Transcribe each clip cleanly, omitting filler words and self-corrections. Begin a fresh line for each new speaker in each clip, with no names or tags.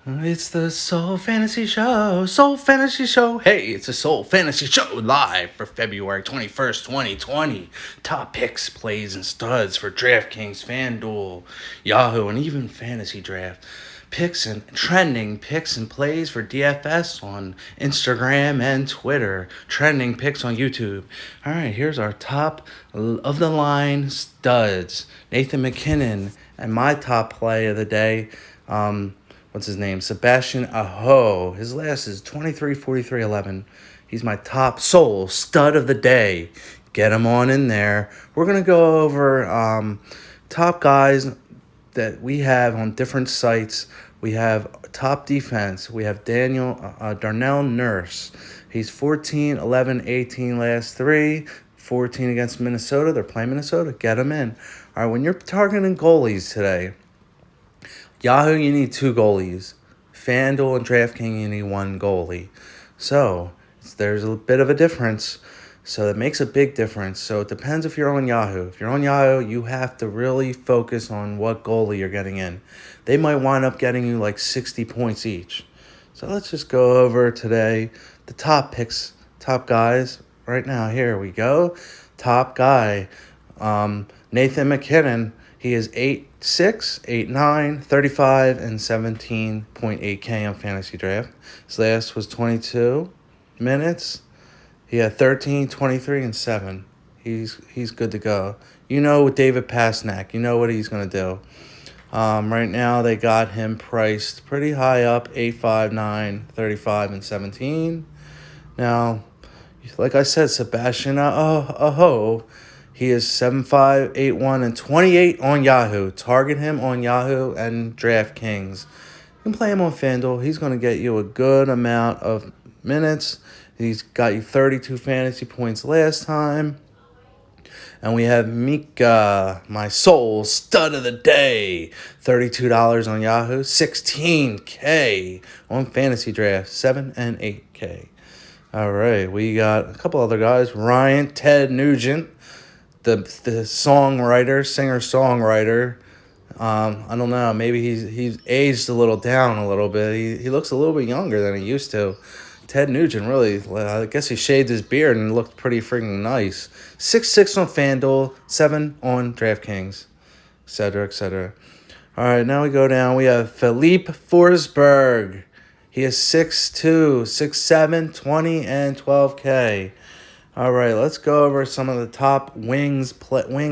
It's the Soul Fantasy Show. Soul Fantasy Show. Hey, it's a Soul Fantasy Show live for February 21st, 2020. Top picks, plays, and studs for Draftkings Fanduel, Yahoo, and even Fantasy Draft. Picks and trending picks and plays for DFS on Instagram and Twitter. Trending picks on YouTube. All right, here's our top of the line studs. Nathan McKinnon, and my top play of the day. What's his name? Sebastian Aho. His last is 23-43-11. He's my top soul stud of the day. Get him on in there. We're going to go over top guys that we have on different sites. We have top defense. We have Darnell Nurse. He's 14, 11, 18 last three. 14 against Minnesota. They're playing Minnesota. Get him in. All right, when you're targeting goalies today, Yahoo, you need 2 goalies. FanDuel and DraftKings, you need 1 goalie. So there's a bit of a difference. So it makes a big difference. So it depends if you're on Yahoo. If you're on Yahoo, you have to really focus on what goalie you're getting in. They might wind up getting you like 60 points each. So let's just go over today the top picks, top guys. Right now, here we go. Top guy, Nathan McKinnon. He is 8'6", 8'9", 35, and 17.8K on Fantasy Draft. His last was 22 minutes. He had 13, 23, and 7. He's good to go. You know David Pastrnak. You know what he's going to do. Right now, they got him priced pretty high up, 8'5", 9, 35, and 17. Now, like I said, Sebastian Aho, he is 7'5", 8'1", and 28 on Yahoo. Target him on Yahoo and DraftKings. You can play him on FanDuel. He's going to get you a good amount of minutes. He's got you 32 fantasy points last time. And we have Mika, my soul stud of the day. $32 on Yahoo. $16K on Fantasy Draft. 7 and 8K. All right, we got a couple other guys. Ted Nugent, the songwriter, singer-songwriter. I don't know. Maybe he's aged a little down a little bit. He looks a little bit younger than he used to. Ted Nugent, really, I guess he shaved his beard and looked pretty freaking nice. 6'6" on FanDuel, 7 on DraftKings, etc., etc. All right, now we go down. We have Philippe Forsberg. He is 6'2", 6'7", 20, and 12K. All right, let's go over some of the top wing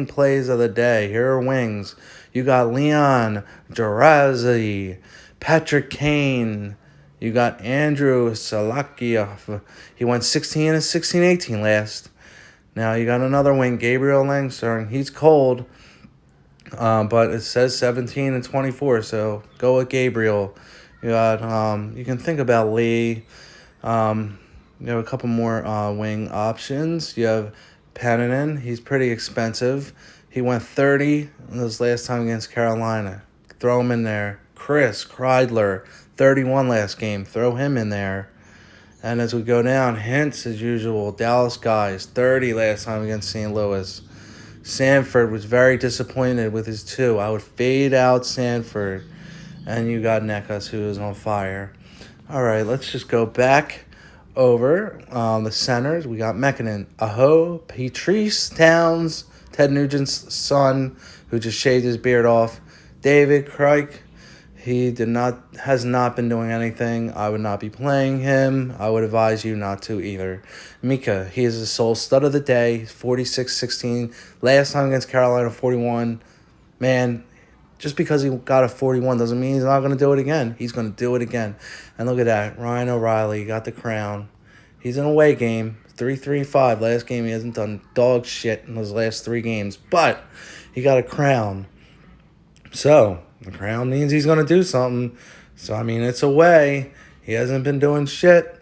plays of the day. Here are wings. You got Leon Drazi, Patrick Kane. You got Andrew Salakiev. He went 16 and 16, 18 last. Now you got another wing, Gabriel Langstrom. He's cold, but it says 17 and 24, so go with Gabriel. You got you can think about Lee. You have a couple more wing options. You have Pananen. He's pretty expensive. He went 30 this last time against Carolina. Throw him in there. Chris Kreidler, 31 last game. Throw him in there. And as we go down, Hintz as usual. Dallas guys, 30 last time against St. Louis. Sanford was very disappointed with his 2. I would fade out Sanford. And you got Nekas, who is on fire. All right, let's just go back over the centers. We got McKinnon, Aho, Patrice Towns, Ted Nugent's son, who just shaved his beard off. David Krike, he has not been doing anything. I would not be playing him. I would advise you not to either. Mika, he is the sole stud of the day, 46-16. Last time against Carolina, 41. Man, just because he got a 41 doesn't mean he's not going to do it again. He's going to do it again. And look at that. Ryan O'Reilly got the crown. He's in a away game. 3-3-5. Last game, he hasn't done dog shit in his last 3 games. But he got a crown. So, the crown means he's going to do something. So, I mean, it's away. He hasn't been doing shit.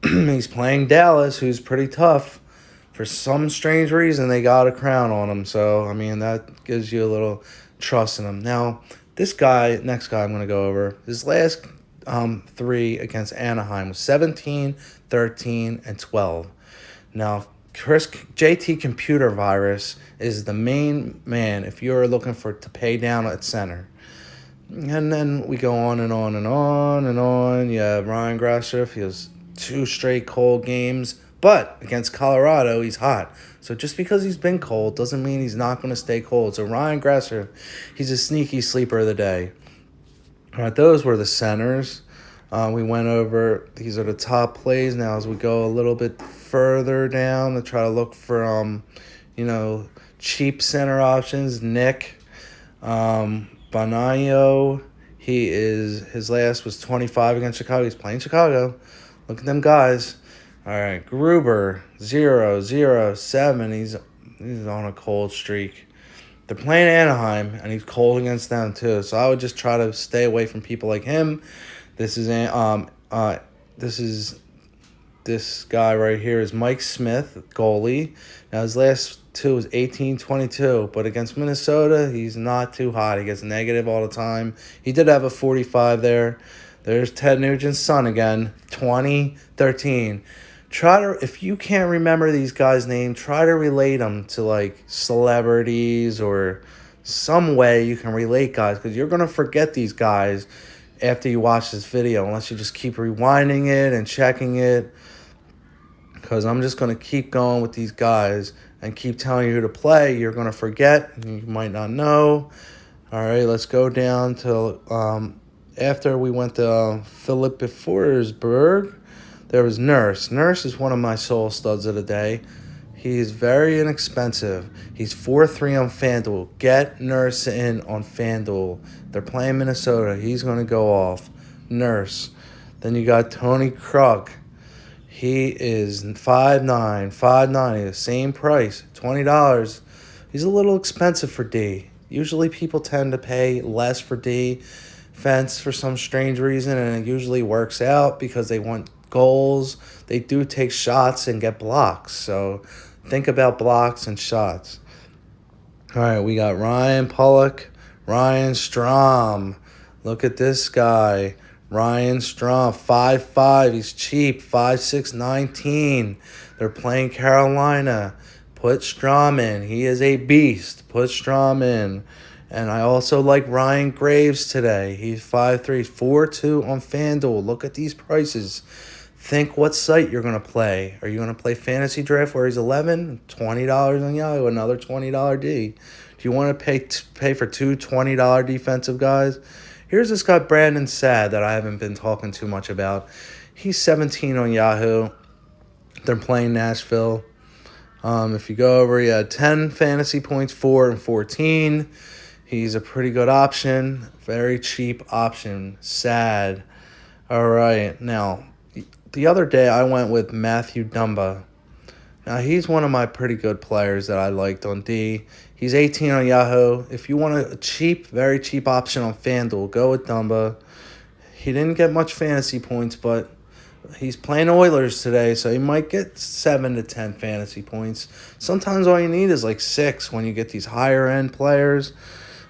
He's playing Dallas, who's pretty tough. For some strange reason, they got a crown on him. So, I mean, that gives you a little trust in him. Now, next guy I'm going to go over, his last 3 against Anaheim was 17, 13, and 12. Now, JT Computer Virus is the main man if you're looking to pay down at center. And then we go on and on and on and on. Yeah, Ryan Grasser, he has 2 straight cold games. But against Colorado, he's hot. So just because he's been cold doesn't mean he's not going to stay cold. So Ryan Grasser, he's a sneaky sleeper of the day. All right, those were the centers. We went over, these are the top plays. Now as we go a little bit further down to try to look for, cheap center options. Nick Bonayo, his last was 25 against Chicago. He's playing Chicago. Look at them guys. All right, Gruber 0-0-7. He's on a cold streak. They're playing Anaheim, and he's cold against them too. So I would just try to stay away from people like him. This guy right here is Mike Smith, goalie. Now his last 2 is 18-22, but against Minnesota, he's not too hot. He gets negative all the time. He did have a 45 there. There's Ted Nugent's son again, 2013. If you can't remember these guys' names, try to relate them to like celebrities or some way you can relate guys, because you're going to forget these guys after you watch this video unless you just keep rewinding it and checking it, because I'm just going to keep going with these guys and keep telling you who to play. You're going to forget and you might not know. All right, let's go down to after we went to Philip Forsberg. There was Nurse. Nurse is one of my soul studs of the day. He's very inexpensive. He's 4-3 on FanDuel. Get Nurse in on FanDuel. They're playing Minnesota. He's going to go off. Nurse. Then you got Tony Krug. He is 5'9", 5'9", same price, $20. He's a little expensive for D. Usually people tend to pay less for defense for some strange reason, and it usually works out because they want goals. They do take shots and get blocks, so think about blocks and shots. All right, we got Ryan Pulock, Ryan Strome. Look at this guy, Ryan Strome, 5'5". He's cheap, 5'6", 19. They're playing Carolina. Put Strome in. He is a beast. Put Strome in. And I also like Ryan Graves today. He's 5'3", 4-2 on FanDuel. Look at these prices. Think what site you're going to play. Are you going to play Fantasy Draft where he's 11? $20 on Yahoo, another $20 D. Do you want to pay for 2 $20 defensive guys? Here's this guy, Brandon Saad, that I haven't been talking too much about. He's 17 on Yahoo. They're playing Nashville. If you go over, he had 10 fantasy points, 4 and 14. He's a pretty good option. Very cheap option. Sad. All right. Now, the other day I went with Matthew Dumba. Now, he's one of my pretty good players that I liked on D. He's 18 on Yahoo. If you want a cheap, very cheap option on FanDuel, go with Dumba. He didn't get much fantasy points, but he's playing Oilers today, so he might get 7 to 10 fantasy points. Sometimes all you need is like 6 when you get these higher-end players.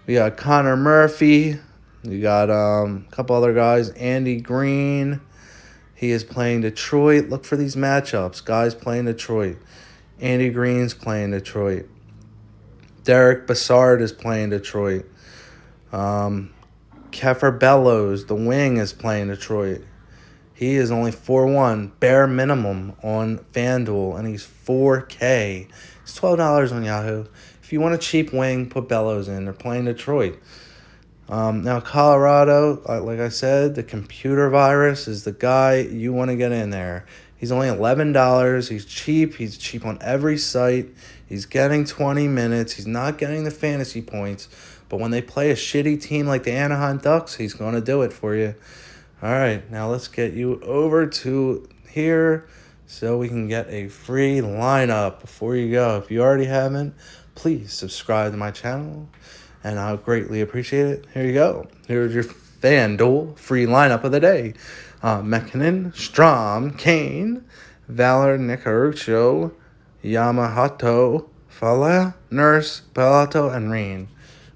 We got Connor Murphy. We got a couple other guys. Andy Green. He is playing Detroit. Look for these matchups. Guys playing Detroit. Andy Green's playing Detroit. Derek Brassard is playing Detroit. Kefir Bellows, the wing, is playing Detroit. He is only 4-1, bare minimum on FanDuel, and he's 4K. It's $12 on Yahoo. If you want a cheap wing, put Bellows in. They're playing Detroit. Now, Colorado, like I said, the computer virus is the guy you want to get in there. He's only $11. He's cheap. He's cheap on every site. He's getting 20 minutes. He's not getting the fantasy points. But when they play a shitty team like the Anaheim Ducks, he's going to do it for you. All right, now let's get you over to here so we can get a free lineup before you go. If you already haven't, please subscribe to my channel, and I'll greatly appreciate it. Here you go. Here's your FanDuel free lineup of the day. McKinnon, Strome, Kane, Valor, Nicarucho, Yamamoto, Fala, Nurse, Bellato, and Reen.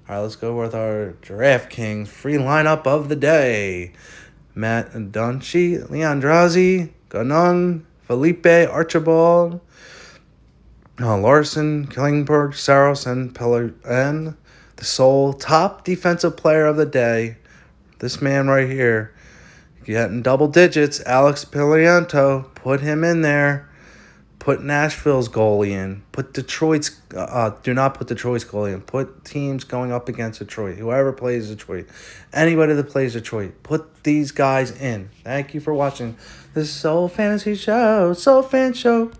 All right, let's go with our Draftkings free lineup of the day. Matt Dunci, Leandrazzi, Ganung, Felipe, Archibald, Larson, Klingberg, Saros, and the sole top defensive player of the day, This man right here, getting double digits. Alex Pilianto, put him in there. Put Nashville's goalie in. Put Detroit's. Do not put Detroit's goalie in. Put teams going up against Detroit. Whoever plays Detroit, anybody that plays Detroit, put these guys in. Thank you for watching this Soul Fantasy Show. Soul Fan Show.